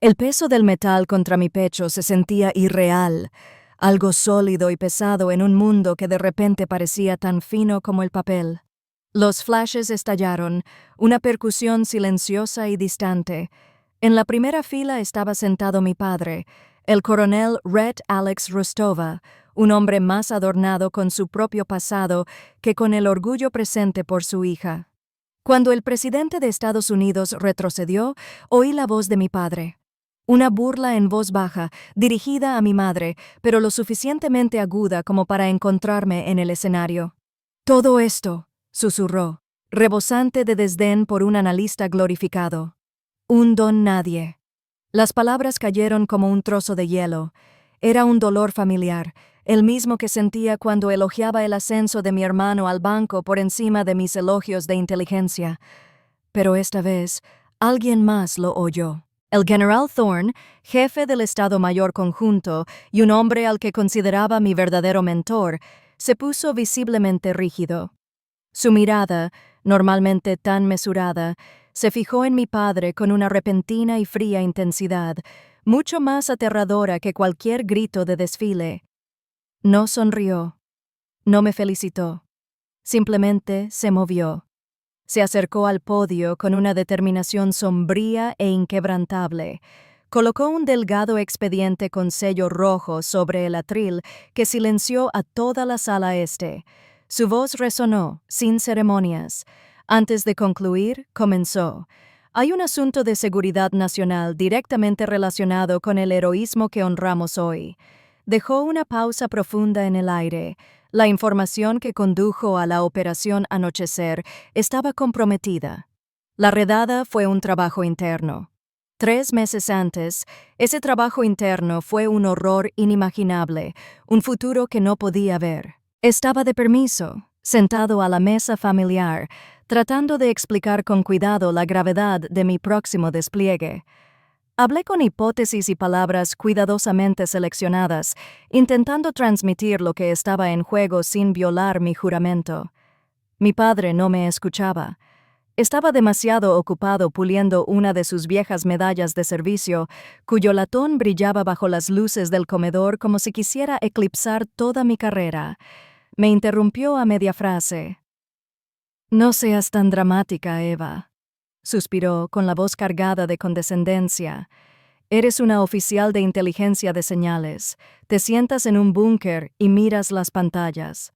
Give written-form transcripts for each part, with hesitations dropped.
El peso del metal contra mi pecho se sentía irreal, algo sólido y pesado en un mundo que de repente parecía tan fino como el papel. Los flashes estallaron, una percusión silenciosa y distante. En la primera fila estaba sentado mi padre, el coronel Red Alex Rostova, un hombre más adornado con su propio pasado que con el orgullo presente por su hija. Cuando el presidente de Estados Unidos retrocedió, oí la voz de mi padre. Una burla en voz baja, dirigida a mi madre, pero lo suficientemente aguda como para encontrarme en el escenario. Todo esto, susurró, rebosante de desdén por un analista glorificado. Un don nadie. Las palabras cayeron como un trozo de hielo. Era un dolor familiar, el mismo que sentía cuando elogiaba el ascenso de mi hermano al banco por encima de mis elogios de inteligencia. Pero esta vez, alguien más lo oyó. El general Thorne, jefe del Estado Mayor Conjunto y un hombre al que consideraba mi verdadero mentor, se puso visiblemente rígido. Su mirada, normalmente tan mesurada, se fijó en mi padre con una repentina y fría intensidad, mucho más aterradora que cualquier grito de desfile. No sonrió, no me felicitó, simplemente se movió. Se acercó al podio con una determinación sombría e inquebrantable. Colocó un delgado expediente con sello rojo sobre el atril que silenció a toda la sala este. Su voz resonó, sin ceremonias. Antes de concluir, comenzó. Hay un asunto de seguridad nacional directamente relacionado con el heroísmo que honramos hoy. Dejó una pausa profunda en el aire. La información que condujo a la operación Anochecer estaba comprometida. La redada fue un trabajo interno. 3 meses antes, ese trabajo interno fue un horror inimaginable, un futuro que no podía ver. Estaba de permiso, sentado a la mesa familiar, tratando de explicar con cuidado la gravedad de mi próximo despliegue. Hablé con hipótesis y palabras cuidadosamente seleccionadas, intentando transmitir lo que estaba en juego sin violar mi juramento. Mi padre no me escuchaba. Estaba demasiado ocupado puliendo una de sus viejas medallas de servicio, cuyo latón brillaba bajo las luces del comedor como si quisiera eclipsar toda mi carrera. Me interrumpió a media frase. «No seas tan dramática, Eva», suspiró con la voz cargada de condescendencia. «Eres una oficial de inteligencia de señales. Te sientas en un búnker y miras las pantallas».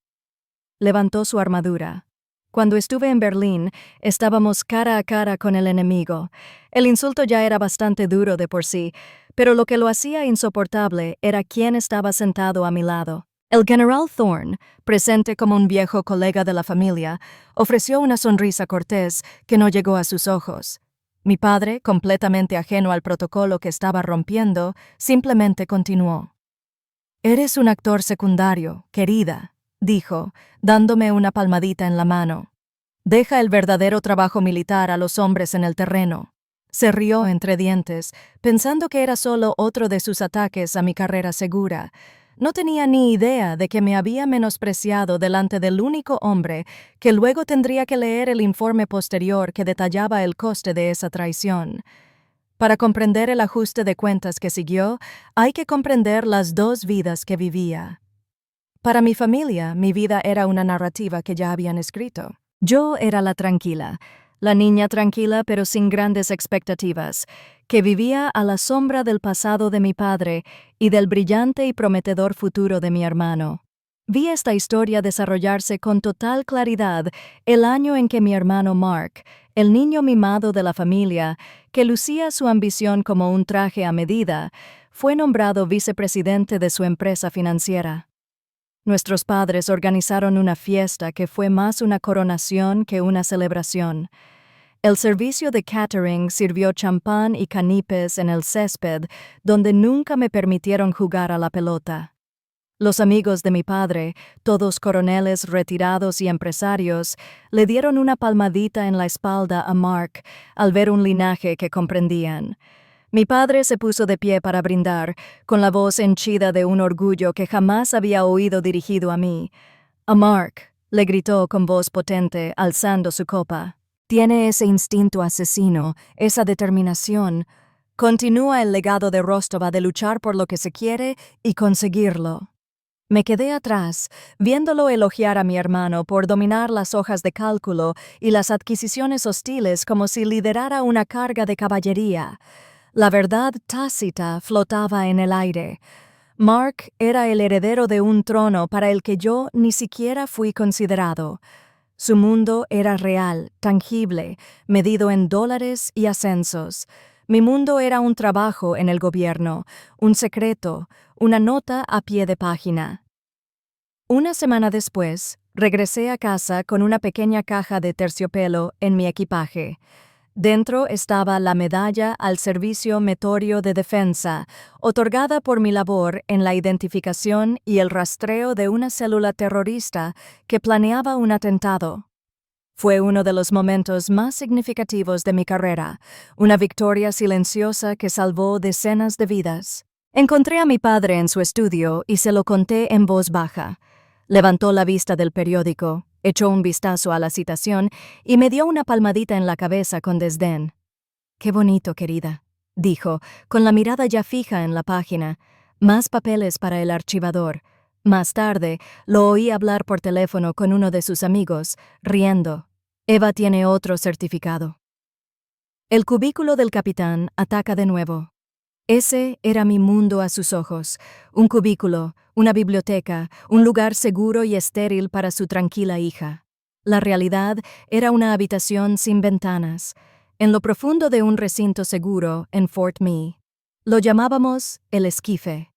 Levantó su armadura. Cuando estuve en Berlín, estábamos cara a cara con el enemigo. El insulto ya era bastante duro de por sí, pero lo que lo hacía insoportable era quién estaba sentado a mi lado. El general Thorne, presente como un viejo colega de la familia, ofreció una sonrisa cortés que no llegó a sus ojos. Mi padre, completamente ajeno al protocolo que estaba rompiendo, simplemente continuó. «Eres un actor secundario, querida», dijo, dándome una palmadita en la mano. «Deja el verdadero trabajo militar a los hombres en el terreno». Se rió entre dientes, pensando que era solo otro de sus ataques a mi carrera segura. No tenía ni idea de que me había menospreciado delante del único hombre que luego tendría que leer el informe posterior que detallaba el coste de esa traición. Para comprender el ajuste de cuentas que siguió, hay que comprender las 2 vidas que vivía. Para mi familia, mi vida era una narrativa que ya habían escrito. Yo era la tranquila, la niña tranquila pero sin grandes expectativas, que vivía a la sombra del pasado de mi padre y del brillante y prometedor futuro de mi hermano. Vi esta historia desarrollarse con total claridad el año en que mi hermano Mark, el niño mimado de la familia, que lucía su ambición como un traje a medida, fue nombrado vicepresidente de su empresa financiera. Nuestros padres organizaron una fiesta que fue más una coronación que una celebración. El servicio de catering sirvió champán y canapés en el césped, donde nunca me permitieron jugar a la pelota. Los amigos de mi padre, todos coroneles retirados y empresarios, le dieron una palmadita en la espalda a Mark al ver un linaje que comprendían. Mi padre se puso de pie para brindar, con la voz henchida de un orgullo que jamás había oído dirigido a mí. «A Mark», le gritó con voz potente, alzando su copa. «Tiene ese instinto asesino, esa determinación. Continúa el legado de Rostova de luchar por lo que se quiere y conseguirlo. Me quedé atrás, viéndolo elogiar a mi hermano por dominar las hojas de cálculo y las adquisiciones hostiles como si liderara una carga de caballería. La verdad tácita flotaba en el aire. Mark era el heredero de un trono para el que yo ni siquiera fui considerado. Su mundo era real, tangible, medido en dólares y ascensos. Mi mundo era un trabajo en el gobierno, un secreto, una nota a pie de página. Una semana después, regresé a casa con una pequeña caja de terciopelo en mi equipaje. Dentro estaba la medalla al servicio meritorio de defensa, otorgada por mi labor en la identificación y el rastreo de una célula terrorista que planeaba un atentado. Fue uno de los momentos más significativos de mi carrera, una victoria silenciosa que salvó decenas de vidas. Encontré a mi padre en su estudio y se lo conté en voz baja. Levantó la vista del periódico, echó un vistazo a la citación y me dio una palmadita en la cabeza con desdén. «Qué bonito, querida», dijo, con la mirada ya fija en la página. «Más papeles para el archivador». Más tarde, lo oí hablar por teléfono con uno de sus amigos, riendo. «Eva tiene otro certificado». El cubículo del capitán ataca de nuevo. Ese era mi mundo a sus ojos, un cubículo, una biblioteca, un lugar seguro y estéril para su tranquila hija. La realidad era una habitación sin ventanas, en lo profundo de un recinto seguro en Fort Mee. Lo llamábamos el esquife.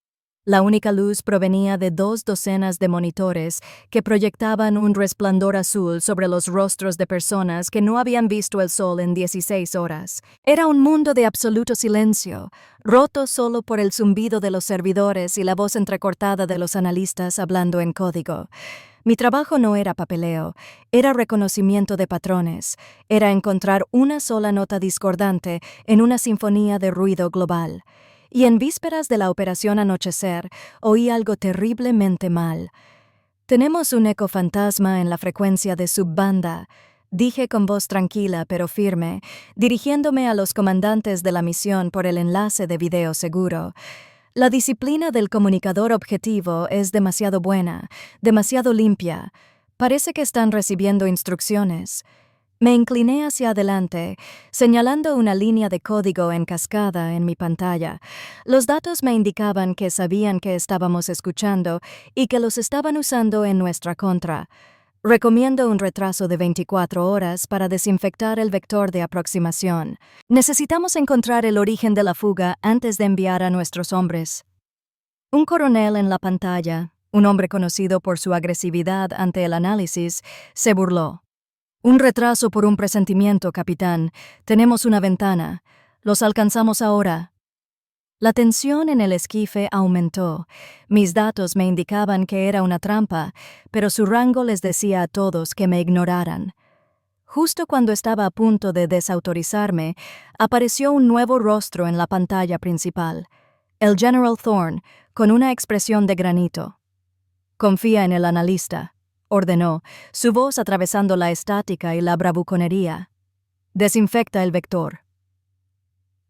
La única luz provenía de 2 docenas de monitores que proyectaban un resplandor azul sobre los rostros de personas que no habían visto el sol en 16 horas. Era un mundo de absoluto silencio, roto solo por el zumbido de los servidores y la voz entrecortada de los analistas hablando en código. Mi trabajo no era papeleo, era reconocimiento de patrones, era encontrar una sola nota discordante en una sinfonía de ruido global. Y en vísperas de la operación Anochecer, oí algo terriblemente mal. «Tenemos un eco fantasma en la frecuencia de subbanda», dije con voz tranquila pero firme, dirigiéndome a los comandantes de la misión por el enlace de video seguro. «La disciplina del comunicador objetivo es demasiado buena, demasiado limpia. Parece que están recibiendo instrucciones». Me incliné hacia adelante, señalando una línea de código en cascada en mi pantalla. Los datos me indicaban que sabían que estábamos escuchando y que los estaban usando en nuestra contra. Recomiendo un retraso de 24 horas para desinfectar el vector de aproximación. Necesitamos encontrar el origen de la fuga antes de enviar a nuestros hombres. Un coronel en la pantalla, un hombre conocido por su agresividad ante el análisis, se burló. «Un retraso por un presentimiento, capitán. Tenemos una ventana. Los alcanzamos ahora». La tensión en el esquife aumentó. Mis datos me indicaban que era una trampa, pero su rango les decía a todos que me ignoraran. Justo cuando estaba a punto de desautorizarme, apareció un nuevo rostro en la pantalla principal. El General Thorne, con una expresión de granito. «Confía en el analista», ordenó, su voz atravesando la estática y la bravuconería. «Desinfecta el vector».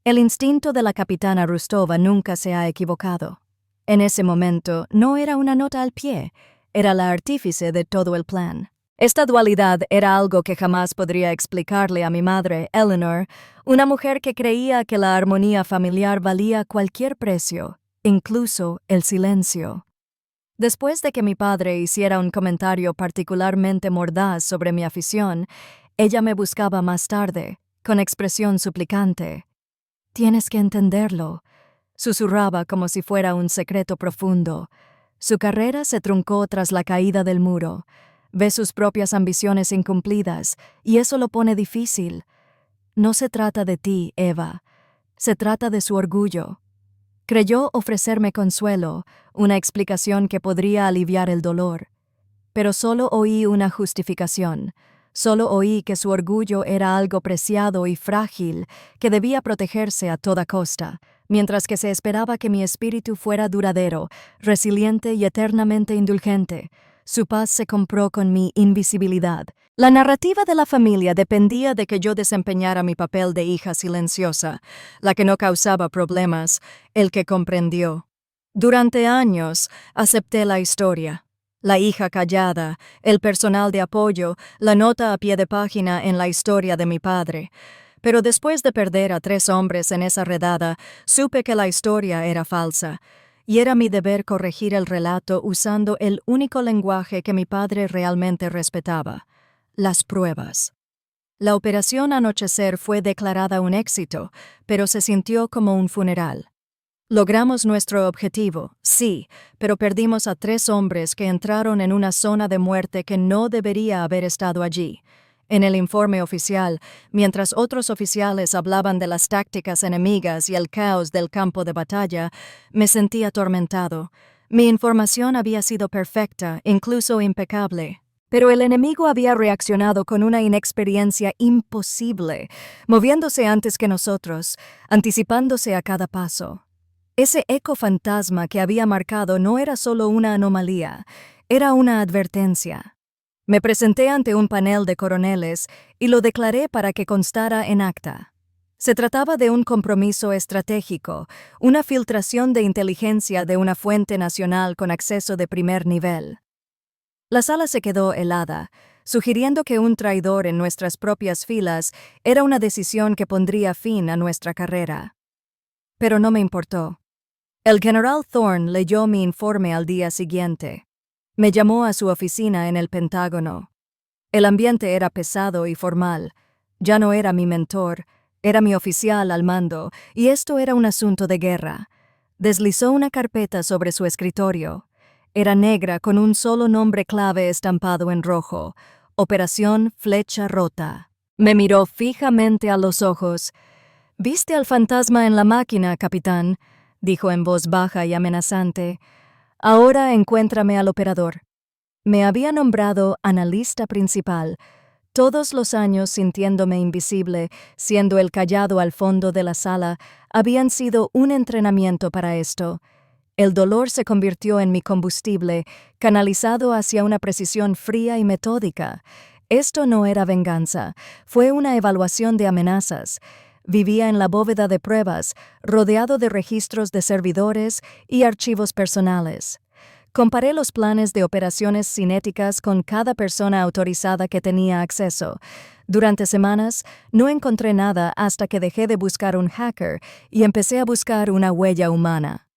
El instinto de la capitana Rustova nunca se ha equivocado. En ese momento no era una nota al pie, era la artífice de todo el plan. Esta dualidad era algo que jamás podría explicarle a mi madre, Eleanor, una mujer que creía que la armonía familiar valía cualquier precio, incluso el silencio. Después de que mi padre hiciera un comentario particularmente mordaz sobre mi afición, ella me buscaba más tarde, con expresión suplicante. «Tienes que entenderlo», susurraba como si fuera un secreto profundo. Su carrera se truncó tras la caída del muro. Ve sus propias ambiciones incumplidas, y eso lo pone difícil. No se trata de ti, Eva. Se trata de su orgullo. Creyó ofrecerme consuelo, una explicación que podría aliviar el dolor. Pero solo oí una justificación. Solo oí que su orgullo era algo preciado y frágil que debía protegerse a toda costa, mientras que se esperaba que mi espíritu fuera duradero, resiliente y eternamente indulgente. Su paz se compró con mi invisibilidad. La narrativa de la familia dependía de que yo desempeñara mi papel de hija silenciosa, la que no causaba problemas, el que comprendió. Durante años acepté la historia. La hija callada, el personal de apoyo, la nota a pie de página en la historia de mi padre. Pero después de perder a 3 hombres en esa redada, supe que la historia era falsa, y era mi deber corregir el relato usando el único lenguaje que mi padre realmente respetaba: las pruebas. La operación Anochecer fue declarada un éxito, pero se sintió como un funeral. Logramos nuestro objetivo, sí, pero perdimos a 3 hombres que entraron en una zona de muerte que no debería haber estado allí. En el informe oficial, mientras otros oficiales hablaban de las tácticas enemigas y el caos del campo de batalla, me sentí atormentado. Mi información había sido perfecta, incluso impecable. Pero el enemigo había reaccionado con una inexperiencia imposible, moviéndose antes que nosotros, anticipándose a cada paso. Ese eco fantasma que había marcado no era solo una anomalía, era una advertencia. Me presenté ante un panel de coroneles y lo declaré para que constara en acta. Se trataba de un compromiso estratégico, una filtración de inteligencia de una fuente nacional con acceso de primer nivel. La sala se quedó helada, sugiriendo que un traidor en nuestras propias filas era una decisión que pondría fin a nuestra carrera. Pero no me importó. El general Thorne leyó mi informe al día siguiente. Me llamó a su oficina en el Pentágono. El ambiente era pesado y formal. Ya no era mi mentor, era mi oficial al mando, y esto era un asunto de guerra. Deslizó una carpeta sobre su escritorio. Era negra con un solo nombre clave estampado en rojo: Operación Flecha Rota. Me miró fijamente a los ojos. «¿Viste al fantasma en la máquina, capitán?», dijo en voz baja y amenazante. «Ahora encuéntrame al operador». Me había nombrado analista principal, todos los años sintiéndome invisible, siendo el callado al fondo de la sala, habían sido un entrenamiento para esto. El dolor se convirtió en mi combustible, canalizado hacia una precisión fría y metódica. Esto no era venganza, fue una evaluación de amenazas. Vivía en la bóveda de pruebas, rodeado de registros de servidores y archivos personales. Comparé los planes de operaciones cinéticas con cada persona autorizada que tenía acceso. Durante semanas no encontré nada hasta que dejé de buscar un hacker y empecé a buscar una huella humana.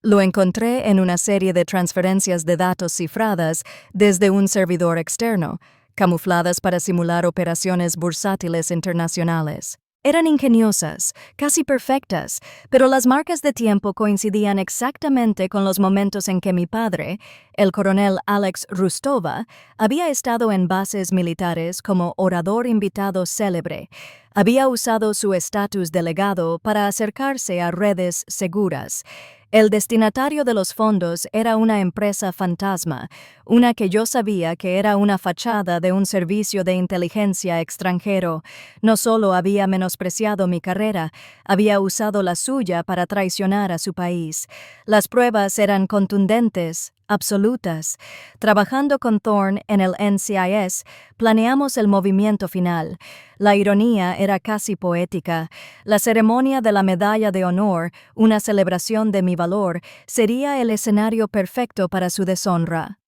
Lo encontré en una serie de transferencias de datos cifradas desde un servidor externo, camufladas para simular operaciones bursátiles internacionales. Eran ingeniosas, casi perfectas, pero las marcas de tiempo coincidían exactamente con los momentos en que mi padre, el coronel Alex Rustova, había estado en bases militares como orador invitado célebre. Había usado su estatus de legado para acercarse a redes seguras. El destinatario de los fondos era una empresa fantasma, una que yo sabía que era una fachada de un servicio de inteligencia extranjero. No solo había menospreciado mi carrera, había usado la suya para traicionar a su país. Las pruebas eran contundentes, absolutas. Trabajando con Thorne en el NCIS, planeamos el movimiento final. La ironía era casi poética. La ceremonia de la Medalla de Honor, una celebración de mi valor, sería el escenario perfecto para su deshonra.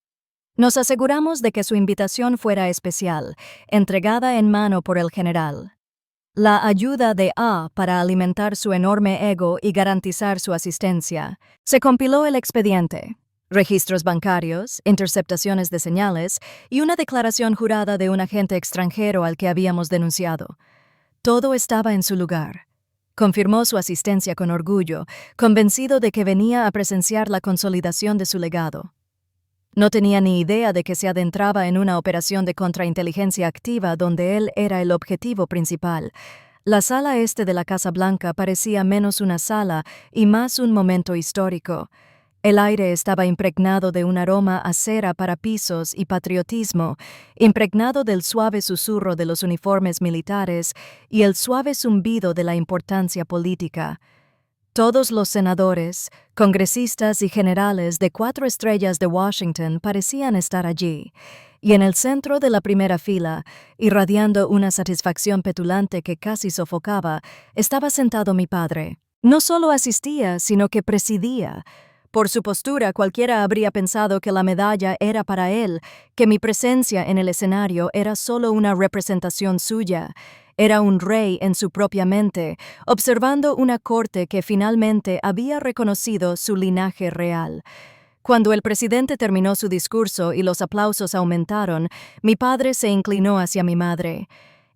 Nos aseguramos de que su invitación fuera especial, entregada en mano por el general. La ayuda de A para alimentar su enorme ego y garantizar su asistencia. Se compiló el expediente. Registros bancarios, interceptaciones de señales y una declaración jurada de un agente extranjero al que habíamos denunciado. Todo estaba en su lugar. Confirmó su asistencia con orgullo, convencido de que venía a presenciar la consolidación de su legado. No tenía ni idea de que se adentraba en una operación de contrainteligencia activa donde él era el objetivo principal. La sala este de la Casa Blanca parecía menos una sala y más un momento histórico. El aire estaba impregnado de un aroma a cera para pisos y patriotismo, impregnado del suave susurro de los uniformes militares y el suave zumbido de la importancia política. Todos los senadores, congresistas y generales de 4 estrellas de Washington parecían estar allí, y en el centro de la primera fila, irradiando una satisfacción petulante que casi sofocaba, estaba sentado mi padre. No solo asistía, sino que presidía. Por su postura, cualquiera habría pensado que la medalla era para él, que mi presencia en el escenario era solo una representación suya. Era un rey en su propia mente, observando una corte que finalmente había reconocido su linaje real. Cuando el presidente terminó su discurso y los aplausos aumentaron, mi padre se inclinó hacia mi madre.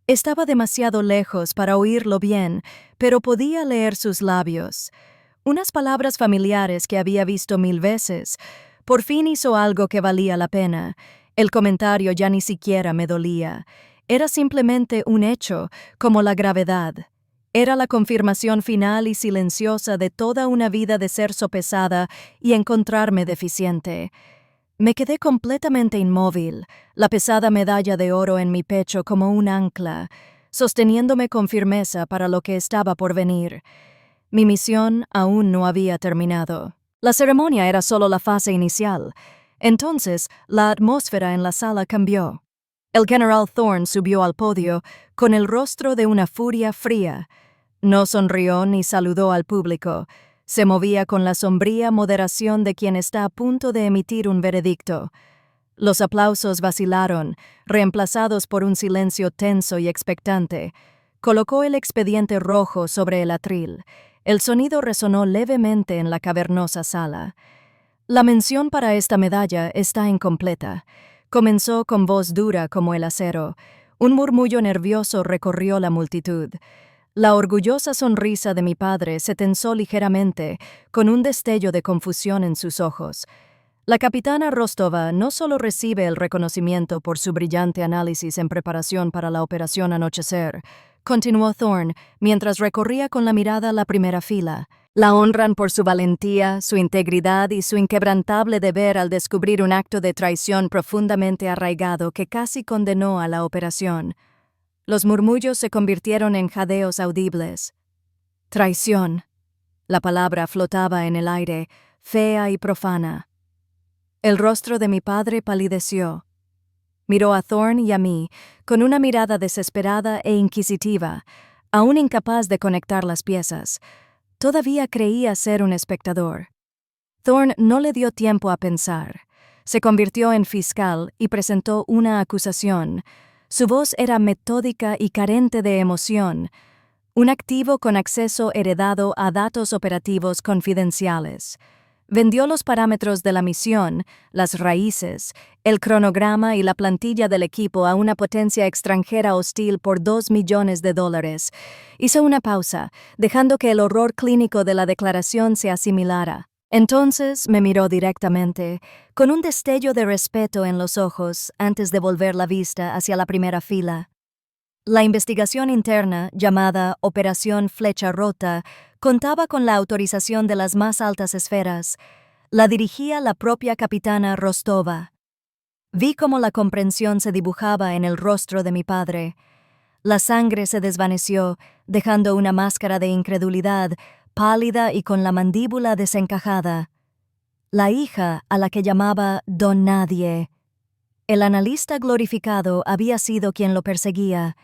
Estaba demasiado lejos para oírlo bien, pero podía leer sus labios. Unas palabras familiares que había visto 1000 veces. Por fin hizo algo que valía la pena. El comentario ya ni siquiera me dolía. Era simplemente un hecho, como la gravedad. Era la confirmación final y silenciosa de toda una vida de ser sopesada y encontrarme deficiente. Me quedé completamente inmóvil, la pesada medalla de oro en mi pecho como un ancla, sosteniéndome con firmeza para lo que estaba por venir. Mi misión aún no había terminado. La ceremonia era solo la fase inicial. Entonces, la atmósfera en la sala cambió. El general Thorne subió al podio con el rostro de una furia fría. No sonrió ni saludó al público. Se movía con la sombría moderación de quien está a punto de emitir un veredicto. Los aplausos vacilaron, reemplazados por un silencio tenso y expectante. Colocó el expediente rojo sobre el atril. El sonido resonó levemente en la cavernosa sala. La mención para esta medalla está incompleta. Comenzó con voz dura como el acero. Un murmullo nervioso recorrió la multitud. La orgullosa sonrisa de mi padre se tensó ligeramente, con un destello de confusión en sus ojos. La capitana Rostova no solo recibe el reconocimiento por su brillante análisis en preparación para la operación Anochecer, continuó Thorne, mientras recorría con la mirada la primera fila. La honran por su valentía, su integridad y su inquebrantable deber al descubrir un acto de traición profundamente arraigado que casi condenó a la operación. Los murmullos se convirtieron en jadeos audibles. Traición. La palabra flotaba en el aire, fea y profana. El rostro de mi padre palideció. Miró a Thorne y a mí, con una mirada desesperada e inquisitiva, aún incapaz de conectar las piezas. Todavía creía ser un espectador. Thorne no le dio tiempo a pensar. Se convirtió en fiscal y presentó una acusación. Su voz era metódica y carente de emoción. Un activo con acceso heredado a datos operativos confidenciales. Vendió los parámetros de la misión, las raíces, el cronograma y la plantilla del equipo a una potencia extranjera hostil por $2 millones. Hizo una pausa, dejando que el horror clínico de la declaración se asimilara. Entonces me miró directamente, con un destello de respeto en los ojos, antes de volver la vista hacia la primera fila. La investigación interna, llamada Operación Flecha Rota, contaba con la autorización de las más altas esferas. La dirigía la propia capitana Rostova. Vi cómo la comprensión se dibujaba en el rostro de mi padre. La sangre se desvaneció, dejando una máscara de incredulidad, pálida y con la mandíbula desencajada. La hija a la que llamaba Don Nadie. El analista glorificado había sido quien lo perseguía.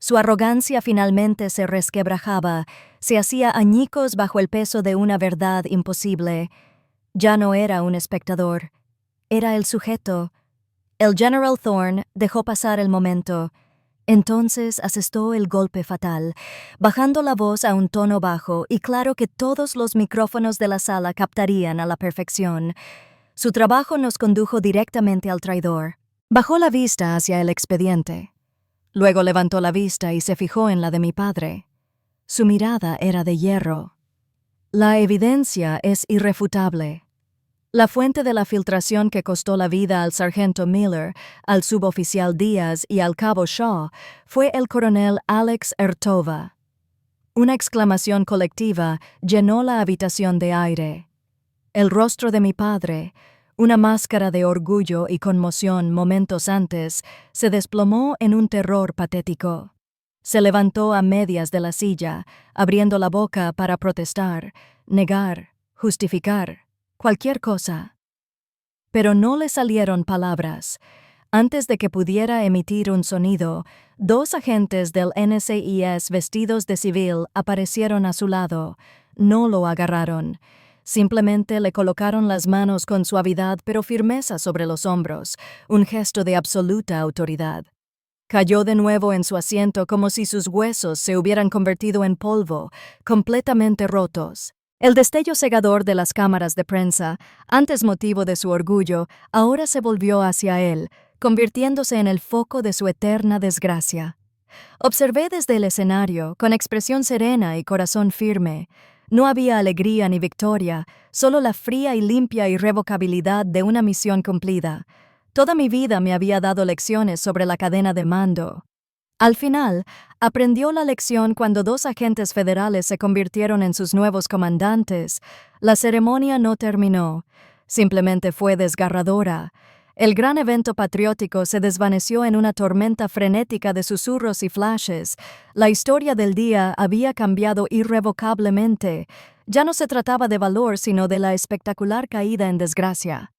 Su arrogancia finalmente se resquebrajaba, se hacía añicos bajo el peso de una verdad imposible. Ya no era un espectador, era el sujeto. El General Thorne dejó pasar el momento. Entonces asestó el golpe fatal, bajando la voz a un tono bajo y claro que todos los micrófonos de la sala captarían a la perfección. Su trabajo nos condujo directamente al traidor. Bajó la vista hacia el expediente. Luego levantó la vista y se fijó en la de mi padre. Su mirada era de hierro. La evidencia es irrefutable. La fuente de la filtración que costó la vida al sargento Miller, al suboficial Díaz y al cabo Shaw fue el coronel Alex Ertova. Una exclamación colectiva llenó la habitación de aire. El rostro de mi padre, una máscara de orgullo y conmoción momentos antes, se desplomó en un terror patético. Se levantó a medias de la silla, abriendo la boca para protestar, negar, justificar, cualquier cosa. Pero no le salieron palabras. Antes de que pudiera emitir un sonido, 2 agentes del NCIS vestidos de civil aparecieron a su lado. No lo agarraron. Simplemente le colocaron las manos con suavidad pero firmeza sobre los hombros, un gesto de absoluta autoridad. Cayó de nuevo en su asiento como si sus huesos se hubieran convertido en polvo, completamente rotos. El destello cegador de las cámaras de prensa, antes motivo de su orgullo, ahora se volvió hacia él, convirtiéndose en el foco de su eterna desgracia. Observé desde el escenario, con expresión serena y corazón firme. No había alegría ni victoria, solo la fría y limpia irrevocabilidad de una misión cumplida. Toda mi vida me había dado lecciones sobre la cadena de mando. Al final, aprendió la lección cuando 2 agentes federales se convirtieron en sus nuevos comandantes. La ceremonia no terminó, simplemente fue desgarradora. El gran evento patriótico se desvaneció en una tormenta frenética de susurros y flashes. La historia del día había cambiado irrevocablemente. Ya no se trataba de valor, sino de la espectacular caída en desgracia.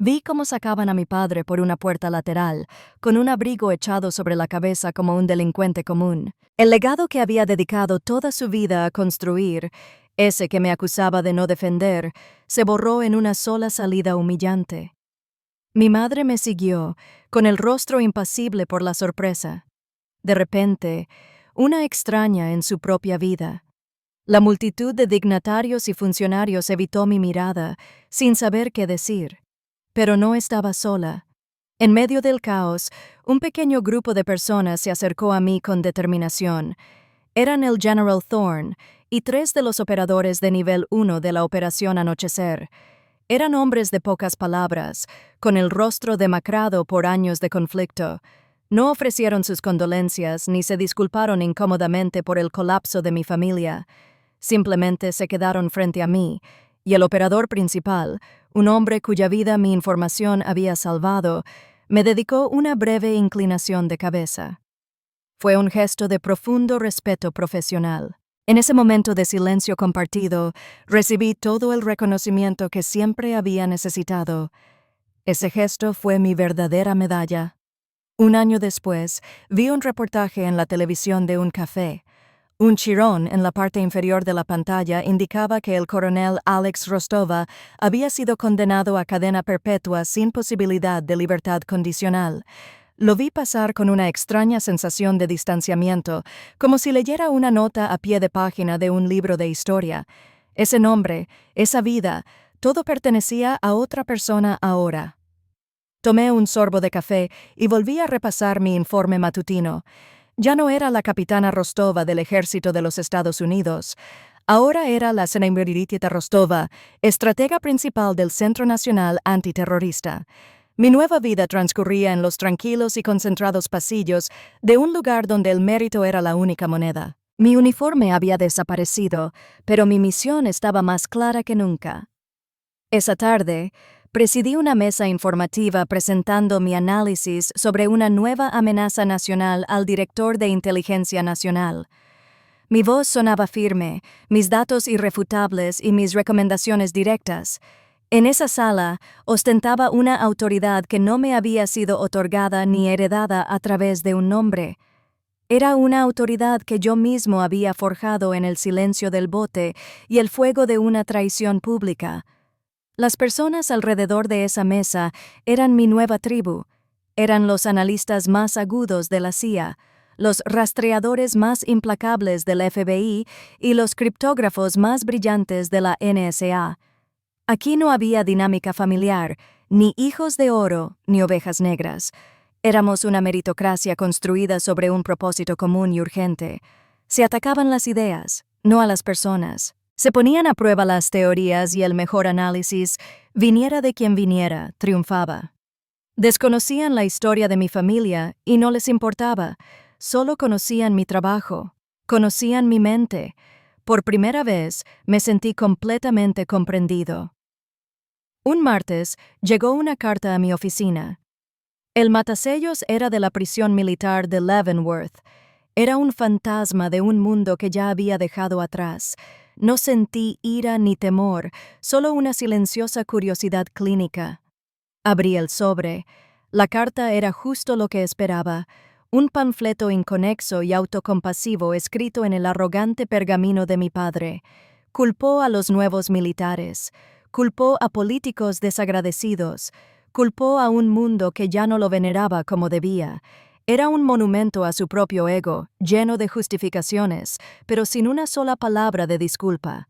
Vi cómo sacaban a mi padre por una puerta lateral, con un abrigo echado sobre la cabeza como un delincuente común. El legado que había dedicado toda su vida a construir, ese que me acusaba de no defender, se borró en una sola salida humillante. Mi madre me siguió, con el rostro impasible por la sorpresa. De repente, una extraña en su propia vida. La multitud de dignatarios y funcionarios evitó mi mirada, sin saber qué decir. Pero no estaba sola. En medio del caos, un pequeño grupo de personas se acercó a mí con determinación. Eran el General Thorne y 3 de los operadores de nivel 1 de la Operación Anochecer. Eran hombres de pocas palabras, con el rostro demacrado por años de conflicto. No ofrecieron sus condolencias ni se disculparon incómodamente por el colapso de mi familia. Simplemente se quedaron frente a mí, y el operador principal, un hombre cuya vida mi información había salvado, me dedicó una breve inclinación de cabeza. Fue un gesto de profundo respeto profesional. En ese momento de silencio compartido, recibí todo el reconocimiento que siempre había necesitado. Ese gesto fue mi verdadera medalla. Un año después, vi un reportaje en la televisión de un café. Un chirón en la parte inferior de la pantalla indicaba que el coronel Alex Rostova había sido condenado a cadena perpetua sin posibilidad de libertad condicional. Lo vi pasar con una extraña sensación de distanciamiento, como si leyera una nota a pie de página de un libro de historia. Ese nombre, esa vida, todo pertenecía a otra persona ahora. Tomé un sorbo de café y volví a repasar mi informe matutino. Ya no era la capitana Rostova del Ejército de los Estados Unidos. Ahora era la señorita Rostova, estratega principal del Centro Nacional Antiterrorista. Mi nueva vida transcurría en los tranquilos y concentrados pasillos de un lugar donde el mérito era la única moneda. Mi uniforme había desaparecido, pero mi misión estaba más clara que nunca. Esa tarde, presidí una mesa informativa presentando mi análisis sobre una nueva amenaza nacional al director de Inteligencia Nacional. Mi voz sonaba firme, mis datos irrefutables y mis recomendaciones directas. En esa sala ostentaba una autoridad que no me había sido otorgada ni heredada a través de un nombre. Era una autoridad que yo mismo había forjado en el silencio del bote y el fuego de una traición pública. Las personas alrededor de esa mesa eran mi nueva tribu. Eran los analistas más agudos de la CIA, los rastreadores más implacables del FBI y los criptógrafos más brillantes de la NSA. Aquí no había dinámica familiar, ni hijos de oro, ni ovejas negras. Éramos una meritocracia construida sobre un propósito común y urgente. Se atacaban las ideas, no a las personas. Se ponían a prueba las teorías y el mejor análisis, viniera de quien viniera, triunfaba. Desconocían la historia de mi familia y no les importaba. Solo conocían mi trabajo, conocían mi mente. Por primera vez me sentí completamente comprendido. Un martes llegó una carta a mi oficina. El matasellos era de la prisión militar de Leavenworth. Era un fantasma de un mundo que ya había dejado atrás. No sentí ira ni temor, solo una silenciosa curiosidad clínica. Abrí el sobre. La carta era justo lo que esperaba. Un panfleto inconexo y autocompasivo escrito en el arrogante pergamino de mi padre. Culpó a los nuevos militares. Culpó a políticos desagradecidos. Culpó a un mundo que ya no lo veneraba como debía. Era un monumento a su propio ego, lleno de justificaciones, pero sin una sola palabra de disculpa.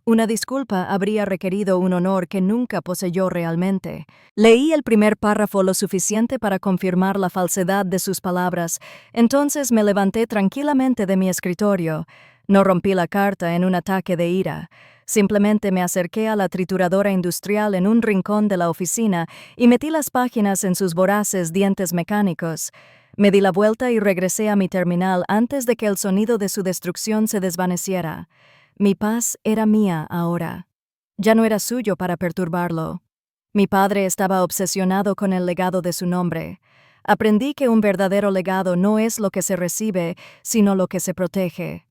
Una disculpa habría requerido un honor que nunca poseyó realmente. Leí el primer párrafo lo suficiente para confirmar la falsedad de sus palabras, entonces me levanté tranquilamente de mi escritorio. No rompí la carta en un ataque de ira. Simplemente me acerqué a la trituradora industrial en un rincón de la oficina y metí las páginas en sus voraces dientes mecánicos. Me di la vuelta y regresé a mi terminal antes de que el sonido de su destrucción se desvaneciera. Mi paz era mía ahora. Ya no era suyo para perturbarlo. Mi padre estaba obsesionado con el legado de su nombre. Aprendí que un verdadero legado no es lo que se recibe, sino lo que se protege.